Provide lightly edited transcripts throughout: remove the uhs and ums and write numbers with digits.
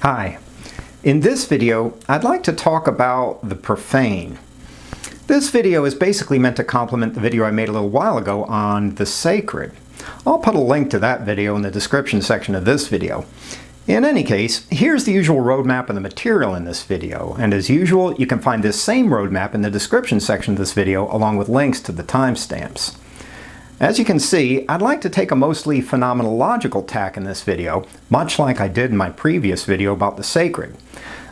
Hi. In this video, I'd like to talk about the profane. This video is basically meant to complement the video I made a little while ago on the sacred. I'll put a link to that video in the description section of this video. In any case, here's the usual roadmap and the material in this video, and as usual, you can find this same roadmap in the description section of this video along with links to the timestamps. As you can see, I'd like to take a mostly phenomenological tack in this video, much like I did in my previous video about the sacred.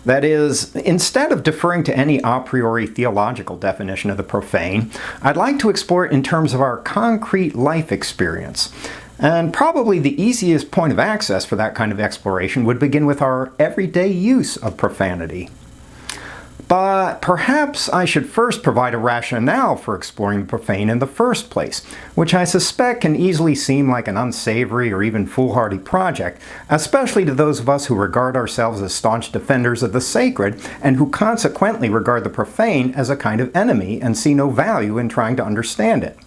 That is, instead of deferring to any a priori theological definition of the profane, I'd like to explore it in terms of our concrete life experience. And probably the easiest point of access for that kind of exploration would begin with our everyday use of profanity. But perhaps I should first provide a rationale for exploring the profane in the first place, which I suspect can easily seem like an unsavory or even foolhardy project, especially to those of us who regard ourselves as staunch defenders of the sacred and who consequently regard the profane as a kind of enemy and see no value in trying to understand it.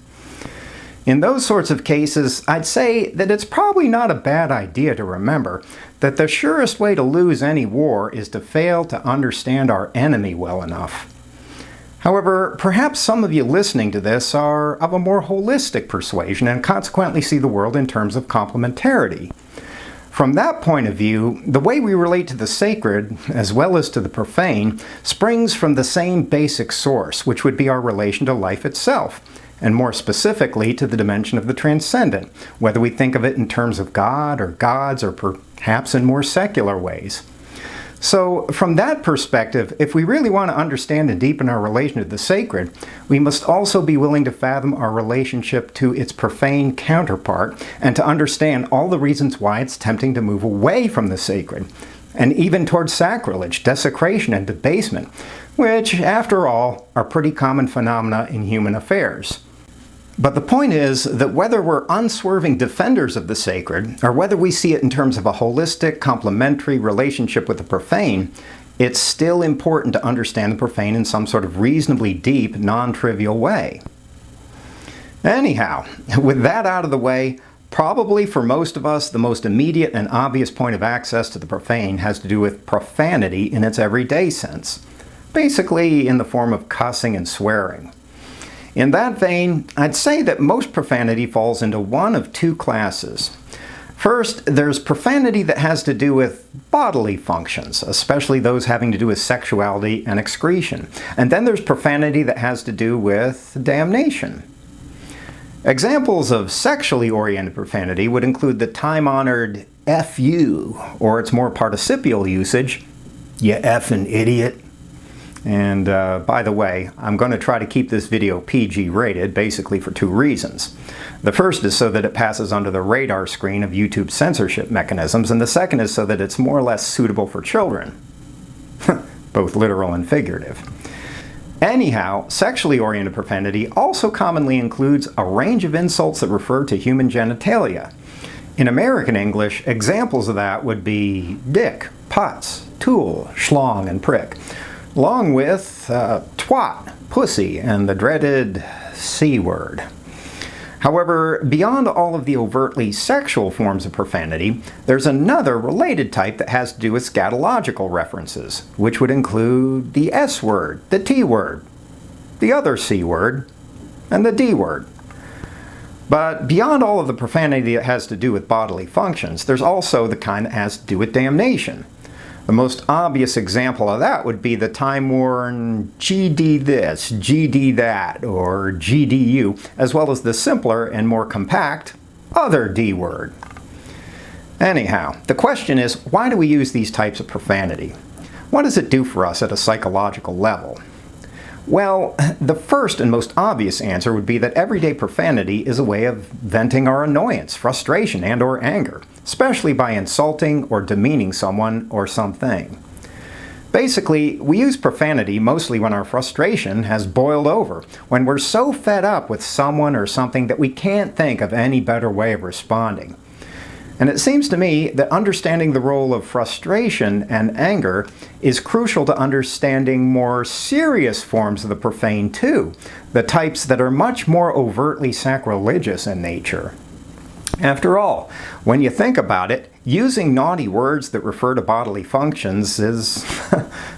In those sorts of cases, I'd say that it's probably not a bad idea to remember that the surest way to lose any war is to fail to understand our enemy well enough. However, perhaps some of you listening to this are of a more holistic persuasion and consequently see the world in terms of complementarity. From that point of view, the way we relate to the sacred, as well as to the profane, springs from the same basic source, which would be our relation to life itself, and more specifically to the dimension of the transcendent, whether we think of it in terms of God or gods or perhaps in more secular ways. So from that perspective, if we really want to understand and deepen our relation to the sacred, we must also be willing to fathom our relationship to its profane counterpart and to understand all the reasons why it's tempting to move away from the sacred, and even towards sacrilege, desecration, and debasement, which, after all, are pretty common phenomena in human affairs. But the point is that whether we're unswerving defenders of the sacred, or whether we see it in terms of a holistic, complementary relationship with the profane, it's still important to understand the profane in some sort of reasonably deep, non-trivial way. Anyhow, with that out of the way, probably for most of us, the most immediate and obvious point of access to the profane has to do with profanity in its everyday sense, basically in the form of cussing and swearing. In that vein, I'd say that most profanity falls into one of two classes. First, there's profanity that has to do with bodily functions, especially those having to do with sexuality and excretion. And then there's profanity that has to do with damnation. Examples of sexually oriented profanity would include the time-honored F you, or its more participial usage, you effing idiot. And by the way, I'm going to try to keep this video PG rated, basically for two reasons. The first is so that it passes under the radar screen of YouTube's censorship mechanisms, and the second is so that it's more or less suitable for children. Both literal and figurative. Anyhow, sexually oriented profanity also commonly includes a range of insults that refer to human genitalia. In American English, examples of that would be dick, putz, tool, schlong, and prick, along with twat, pussy, and the dreaded C word. However, beyond all of the overtly sexual forms of profanity, there's another related type that has to do with scatological references, which would include the S word, the T word, the other C word, and the D word. But beyond all of the profanity that has to do with bodily functions, there's also the kind that has to do with damnation. The most obvious example of that would be the time-worn GD this, GD that, or GDU, as well as the simpler and more compact other D word. Anyhow, the question is, why do we use these types of profanity? What does it do for us at a psychological level? Well, the first and most obvious answer would be that everyday profanity is a way of venting our annoyance, frustration, and/or anger, especially by insulting or demeaning someone or something. Basically, we use profanity mostly when our frustration has boiled over, when we're so fed up with someone or something that we can't think of any better way of responding. And it seems to me that understanding the role of frustration and anger is crucial to understanding more serious forms of the profane too, the types that are much more overtly sacrilegious in nature. After all, when you think about it, using naughty words that refer to bodily functions is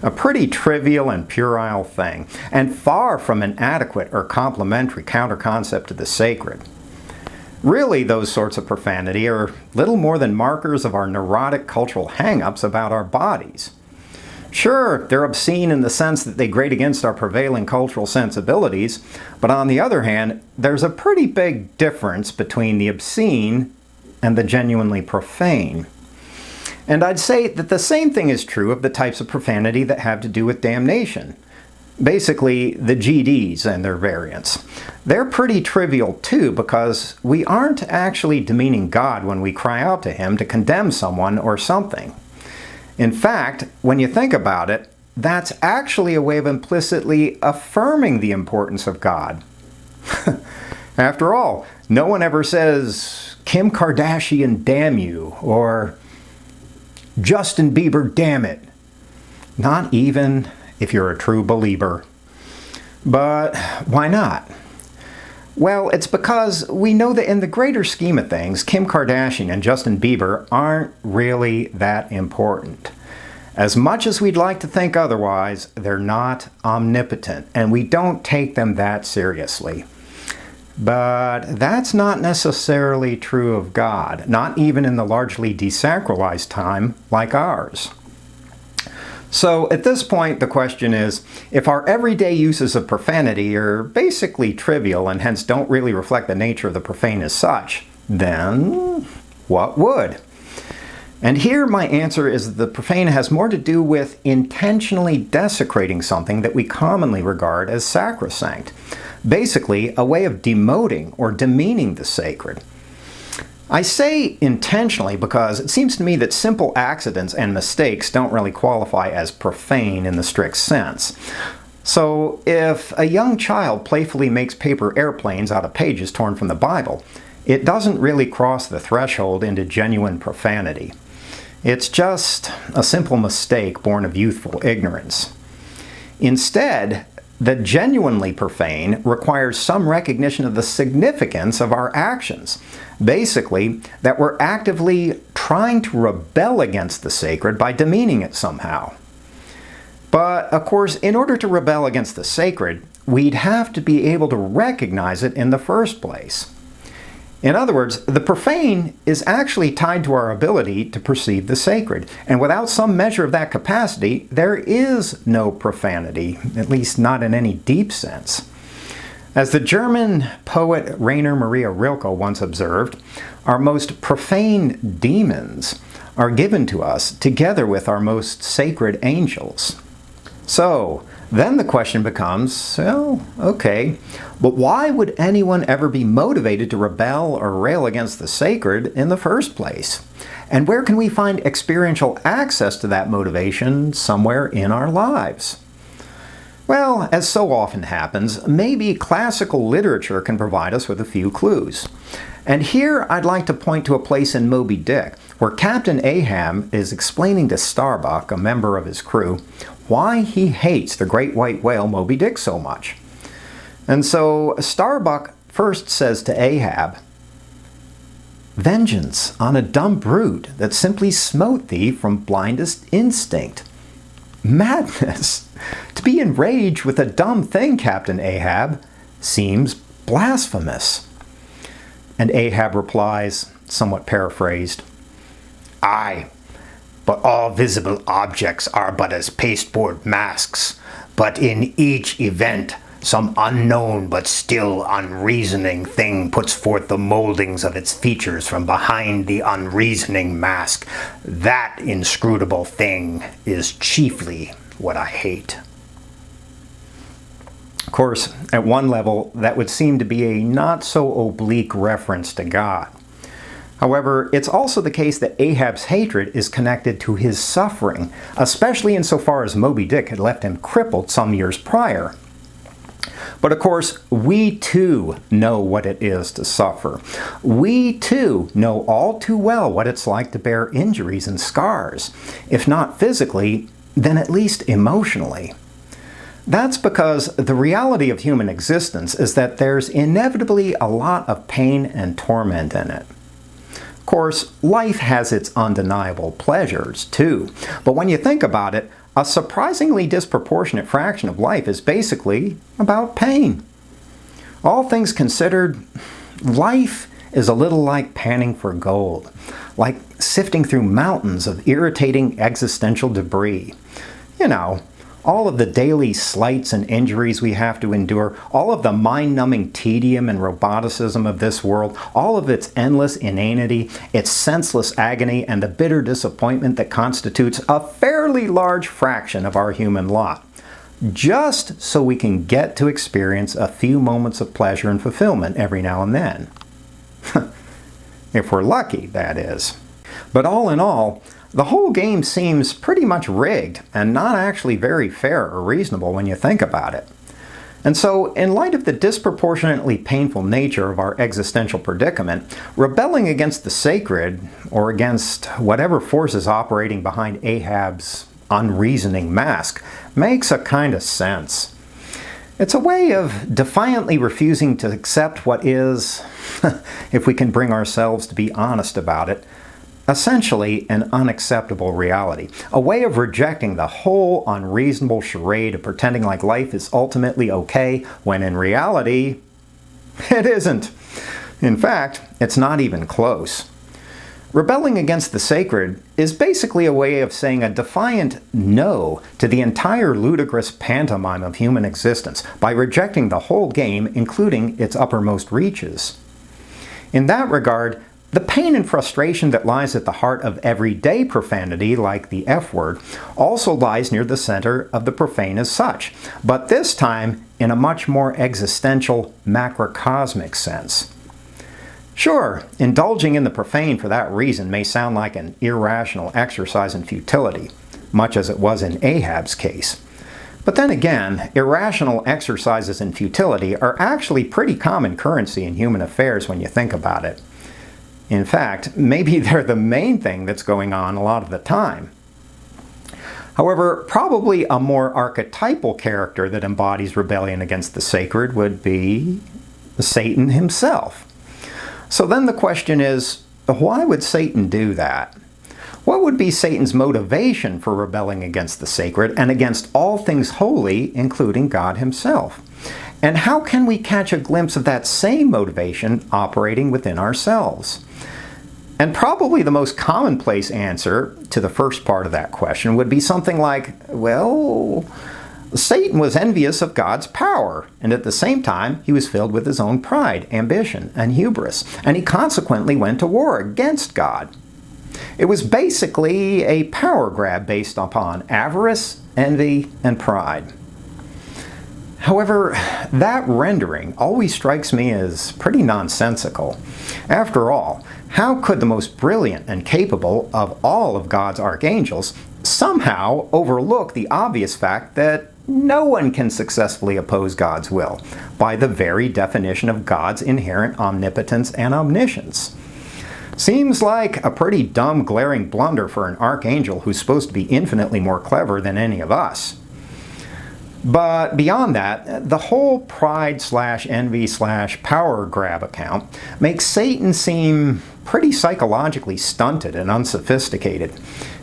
a pretty trivial and puerile thing, and far from an adequate or complementary counter-concept to the sacred. Really, those sorts of profanity are little more than markers of our neurotic cultural hang-ups about our bodies. Sure, they're obscene in the sense that they grate against our prevailing cultural sensibilities, but on the other hand, there's a pretty big difference between the obscene and the genuinely profane. And I'd say that the same thing is true of the types of profanity that have to do with damnation. Basically, the GDs and their variants. They're pretty trivial too, because we aren't actually demeaning God when we cry out to Him to condemn someone or something. In fact, when you think about it, that's actually a way of implicitly affirming the importance of God. After all, no one ever says, Kim Kardashian damn you, or Justin Bieber damn it. Not even if you're a true believer. But why not? Well, it's because we know that in the greater scheme of things, Kim Kardashian and Justin Bieber aren't really that important. As much as we'd like to think otherwise, they're not omnipotent, and we don't take them that seriously. But that's not necessarily true of God, not even in the largely desacralized time like ours. So at this point, the question is, if our everyday uses of profanity are basically trivial and hence don't really reflect the nature of the profane as such, then what would? And here my answer is that the profane has more to do with intentionally desecrating something that we commonly regard as sacrosanct. Basically, a way of demoting or demeaning the sacred. I say intentionally because it seems to me that simple accidents and mistakes don't really qualify as profane in the strict sense. So if a young child playfully makes paper airplanes out of pages torn from the Bible, it doesn't really cross the threshold into genuine profanity. It's just a simple mistake born of youthful ignorance. Instead, the genuinely profane requires some recognition of the significance of our actions. Basically, that we're actively trying to rebel against the sacred by demeaning it somehow. But, of course, in order to rebel against the sacred, we'd have to be able to recognize it in the first place. In other words, the profane is actually tied to our ability to perceive the sacred, and without some measure of that capacity, there is no profanity, at least not in any deep sense. As the German poet Rainer Maria Rilke once observed, our most profane demons are given to us together with our most sacred angels. So, then the question becomes, well, okay, but why would anyone ever be motivated to rebel or rail against the sacred in the first place? And where can we find experiential access to that motivation somewhere in our lives? Well, as so often happens, maybe classical literature can provide us with a few clues. And here I'd like to point to a place in Moby Dick where Captain Ahab is explaining to Starbuck, a member of his crew, why he hates the great white whale Moby Dick so much. And so Starbuck first says to Ahab, "Vengeance on a dumb brute that simply smote thee from blindest instinct." Madness! To be enraged with a dumb thing, Captain Ahab, seems blasphemous. And Ahab replies, somewhat paraphrased, "Aye, but all visible objects are but as pasteboard masks, but in each event some unknown but still unreasoning thing puts forth the moldings of its features from behind the unreasoning mask. That inscrutable thing is chiefly what I hate." Of course, at one level, that would seem to be a not-so-oblique reference to God. However, it's also the case that Ahab's hatred is connected to his suffering, especially insofar as Moby Dick had left him crippled some years prior. But of course, we too know what it is to suffer. We too know all too well what it's like to bear injuries and scars, if not physically, then at least emotionally. That's because the reality of human existence is that there's inevitably a lot of pain and torment in it. Of course, life has its undeniable pleasures, too. But when you think about it, a surprisingly disproportionate fraction of life is basically about pain. All things considered, life is a little like panning for gold, like sifting through mountains of irritating existential debris. You know, all of the daily slights and injuries we have to endure, all of the mind-numbing tedium and roboticism of this world, all of its endless inanity, its senseless agony, and the bitter disappointment that constitutes a fairly large fraction of our human lot, just so we can get to experience a few moments of pleasure and fulfillment every now and then. If we're lucky, that is. But all in all, the whole game seems pretty much rigged and not actually very fair or reasonable when you think about it. And so, in light of the disproportionately painful nature of our existential predicament, rebelling against the sacred, or against whatever force is operating behind Ahab's unreasoning mask, makes a kind of sense. It's a way of defiantly refusing to accept what is, if we can bring ourselves to be honest about it, essentially an unacceptable reality. A way of rejecting the whole unreasonable charade of pretending like life is ultimately okay, when in reality, it isn't. In fact, it's not even close. Rebelling against the sacred is basically a way of saying a defiant no to the entire ludicrous pantomime of human existence by rejecting the whole game, including its uppermost reaches. In that regard, the pain and frustration that lies at the heart of everyday profanity, like the F word, also lies near the center of the profane as such, but this time in a much more existential, macrocosmic sense. Sure, indulging in the profane for that reason may sound like an irrational exercise in futility, much as it was in Ahab's case. But then again, irrational exercises in futility are actually pretty common currency in human affairs when you think about it. In fact, maybe they're the main thing that's going on a lot of the time. However, probably a more archetypal character that embodies rebellion against the sacred would be Satan himself. So then the question is, why would Satan do that? What would be Satan's motivation for rebelling against the sacred and against all things holy, including God himself? And how can we catch a glimpse of that same motivation operating within ourselves? And probably the most commonplace answer to the first part of that question would be something like, well, Satan was envious of God's power, and at the same time, he was filled with his own pride, ambition, and hubris, and he consequently went to war against God. It was basically a power grab based upon avarice, envy, and pride. However, that rendering always strikes me as pretty nonsensical. After all, how could the most brilliant and capable of all of God's archangels somehow overlook the obvious fact that no one can successfully oppose God's will by the very definition of God's inherent omnipotence and omniscience? Seems like a pretty dumb, glaring blunder for an archangel who's supposed to be infinitely more clever than any of us. But beyond that, the whole pride/envy/power grab account makes Satan seem pretty psychologically stunted and unsophisticated,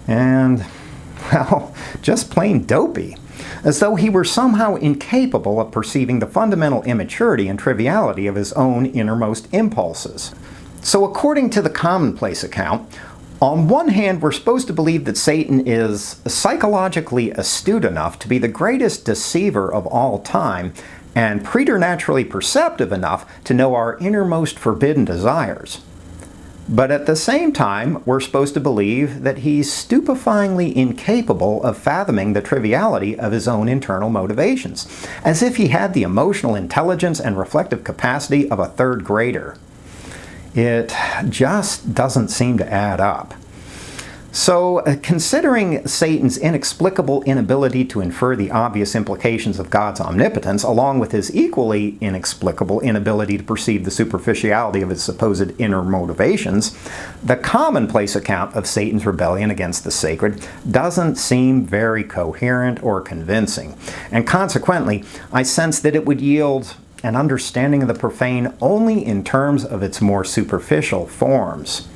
and, well, just plain dopey, as though he were somehow incapable of perceiving the fundamental immaturity and triviality of his own innermost impulses. So according to the commonplace account, on one hand, we're supposed to believe that Satan is psychologically astute enough to be the greatest deceiver of all time and preternaturally perceptive enough to know our innermost forbidden desires. But at the same time, we're supposed to believe that he's stupefyingly incapable of fathoming the triviality of his own internal motivations, as if he had the emotional intelligence and reflective capacity of a third grader. It just doesn't seem to add up. So, considering Satan's inexplicable inability to infer the obvious implications of God's omnipotence, along with his equally inexplicable inability to perceive the superficiality of his supposed inner motivations, the commonplace account of Satan's rebellion against the sacred doesn't seem very coherent or convincing, and consequently, I sense that it would yield an understanding of the profane only in terms of its more superficial forms.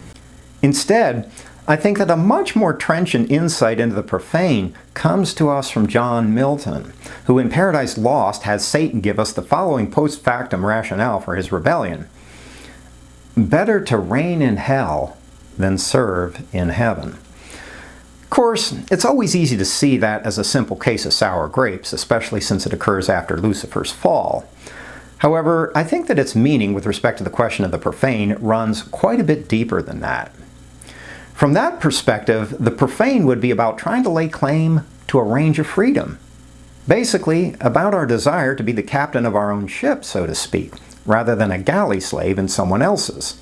Instead, I think that a much more trenchant insight into the profane comes to us from John Milton, who in Paradise Lost has Satan give us the following post factum rationale for his rebellion. Better to reign in hell than serve in heaven. Of course, it's always easy to see that as a simple case of sour grapes, especially since it occurs after Lucifer's fall. However, I think that its meaning with respect to the question of the profane runs quite a bit deeper than that. From that perspective, the profane would be about trying to lay claim to a range of freedom. Basically, about our desire to be the captain of our own ship, so to speak, rather than a galley slave in someone else's.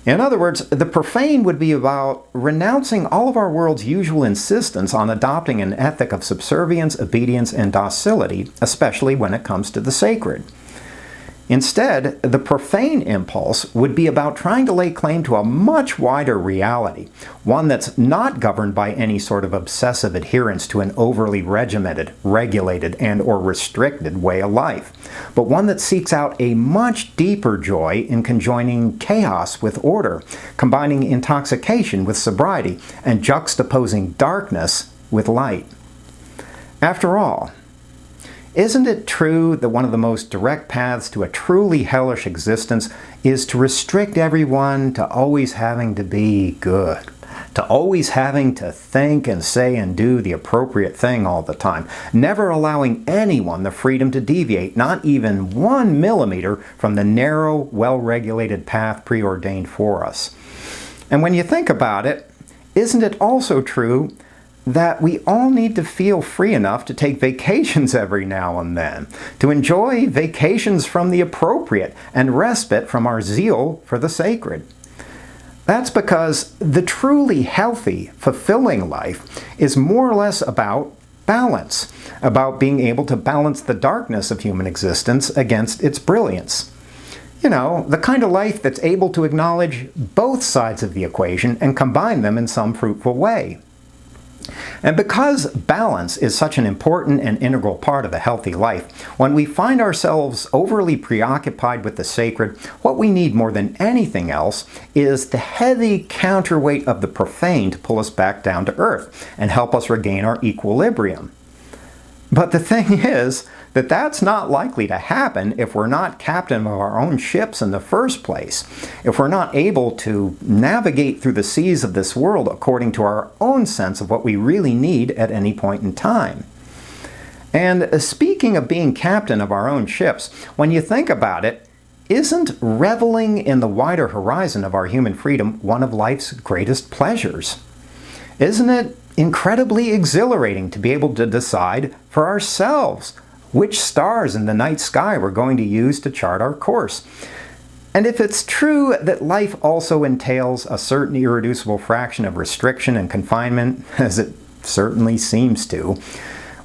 In other words, the profane would be about renouncing all of our world's usual insistence on adopting an ethic of subservience, obedience, and docility, especially when it comes to the sacred. Instead, the profane impulse would be about trying to lay claim to a much wider reality, one that's not governed by any sort of obsessive adherence to an overly regimented, regulated, and/or restricted way of life, but one that seeks out a much deeper joy in conjoining chaos with order, combining intoxication with sobriety, and juxtaposing darkness with light. After all, isn't it true that one of the most direct paths to a truly hellish existence is to restrict everyone to always having to be good, to always having to think and say and do the appropriate thing all the time, never allowing anyone the freedom to deviate, not even 1 millimeter from the narrow, well-regulated path preordained for us? And when you think about it, isn't it also true that we all need to feel free enough to take vacations every now and then, to enjoy vacations from the appropriate and respite from our zeal for the sacred? That's because the truly healthy, fulfilling life is more or less about balance, about being able to balance the darkness of human existence against its brilliance. You know, the kind of life that's able to acknowledge both sides of the equation and combine them in some fruitful way. And because balance is such an important and integral part of a healthy life, when we find ourselves overly preoccupied with the sacred, what we need more than anything else is the heavy counterweight of the profane to pull us back down to earth and help us regain our equilibrium. But the thing is that that's not likely to happen if we're not captain of our own ships in the first place, if we're not able to navigate through the seas of this world according to our own sense of what we really need at any point in time. And speaking of being captain of our own ships, when you think about it, isn't reveling in the wider horizon of our human freedom one of life's greatest pleasures? Isn't it incredibly exhilarating to be able to decide for ourselves which stars in the night sky we're going to use to chart our course? And if it's true that life also entails a certain irreducible fraction of restriction and confinement, as it certainly seems to,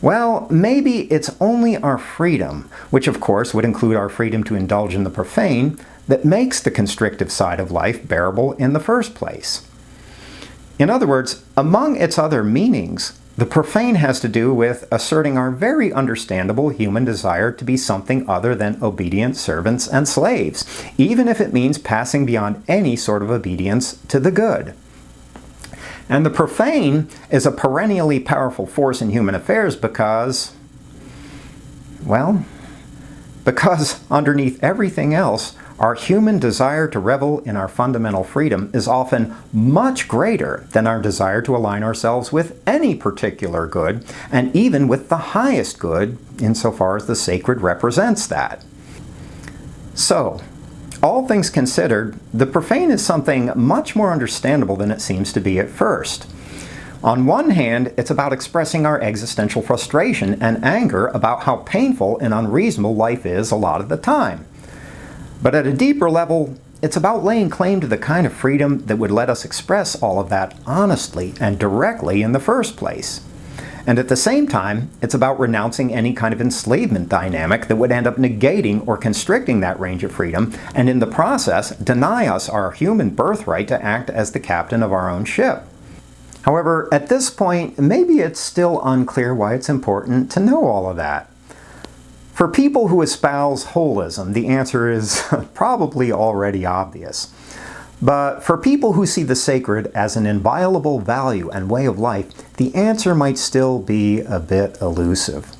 well, maybe it's only our freedom, which of course would include our freedom to indulge in the profane, that makes the constrictive side of life bearable in the first place. In other words, among its other meanings, the profane has to do with asserting our very understandable human desire to be something other than obedient servants and slaves, even if it means passing beyond any sort of obedience to the good. And the profane is a perennially powerful force in human affairs because, well, because underneath everything else, our human desire to revel in our fundamental freedom is often much greater than our desire to align ourselves with any particular good, and even with the highest good, insofar as the sacred represents that. So, all things considered, the profane is something much more understandable than it seems to be at first. On one hand, it's about expressing our existential frustration and anger about how painful and unreasonable life is a lot of the time. But at a deeper level, it's about laying claim to the kind of freedom that would let us express all of that honestly and directly in the first place. And at the same time, it's about renouncing any kind of enslavement dynamic that would end up negating or constricting that range of freedom, and in the process, deny us our human birthright to act as the captain of our own ship. However, at this point, maybe it's still unclear why it's important to know all of that. For people who espouse holism, the answer is probably already obvious. But for people who see the sacred as an inviolable value and way of life, the answer might still be a bit elusive.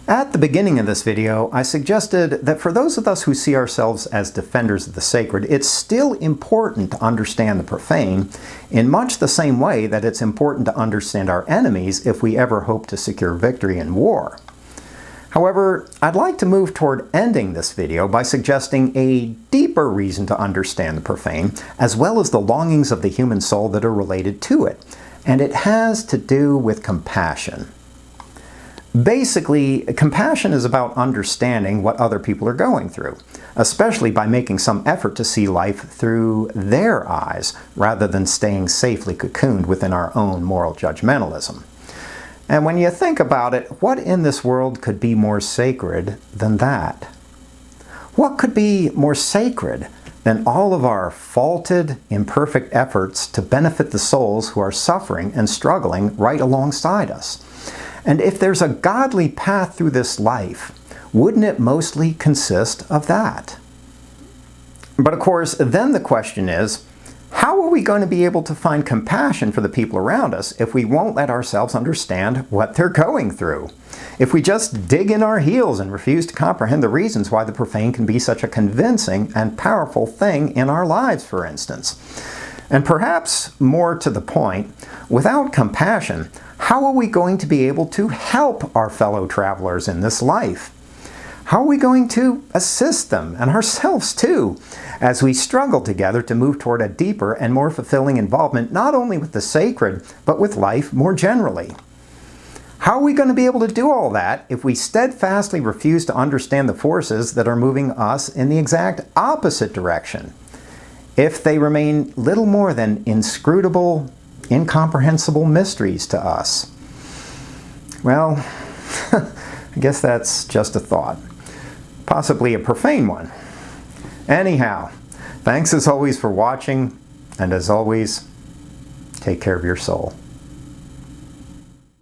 At the beginning of this video, I suggested that for those of us who see ourselves as defenders of the sacred, it's still important to understand the profane in much the same way that it's important to understand our enemies if we ever hope to secure victory in war. However, I'd like to move toward ending this video by suggesting a deeper reason to understand the profane, as well as the longings of the human soul that are related to it, and it has to do with compassion. Basically, compassion is about understanding what other people are going through, especially by making some effort to see life through their eyes, rather than staying safely cocooned within our own moral judgmentalism. And when you think about it, what in this world could be more sacred than that? What could be more sacred than all of our faulted, imperfect efforts to benefit the souls who are suffering and struggling right alongside us? And if there's a godly path through this life, wouldn't it mostly consist of that? But of course, then the question is, how are we going to be able to find compassion for the people around us if we won't let ourselves understand what they're going through? If we just dig in our heels and refuse to comprehend the reasons why the profane can be such a convincing and powerful thing in our lives, for instance? And perhaps more to the point, without compassion, how are we going to be able to help our fellow travelers in this life? How are we going to assist them, and ourselves too, as we struggle together to move toward a deeper and more fulfilling involvement not only with the sacred, but with life more generally? How are we going to be able to do all that if we steadfastly refuse to understand the forces that are moving us in the exact opposite direction? If they remain little more than inscrutable, incomprehensible mysteries to us? Well, I guess that's just a thought. Possibly a profane one. Anyhow, thanks as always for watching, and as always, take care of your soul.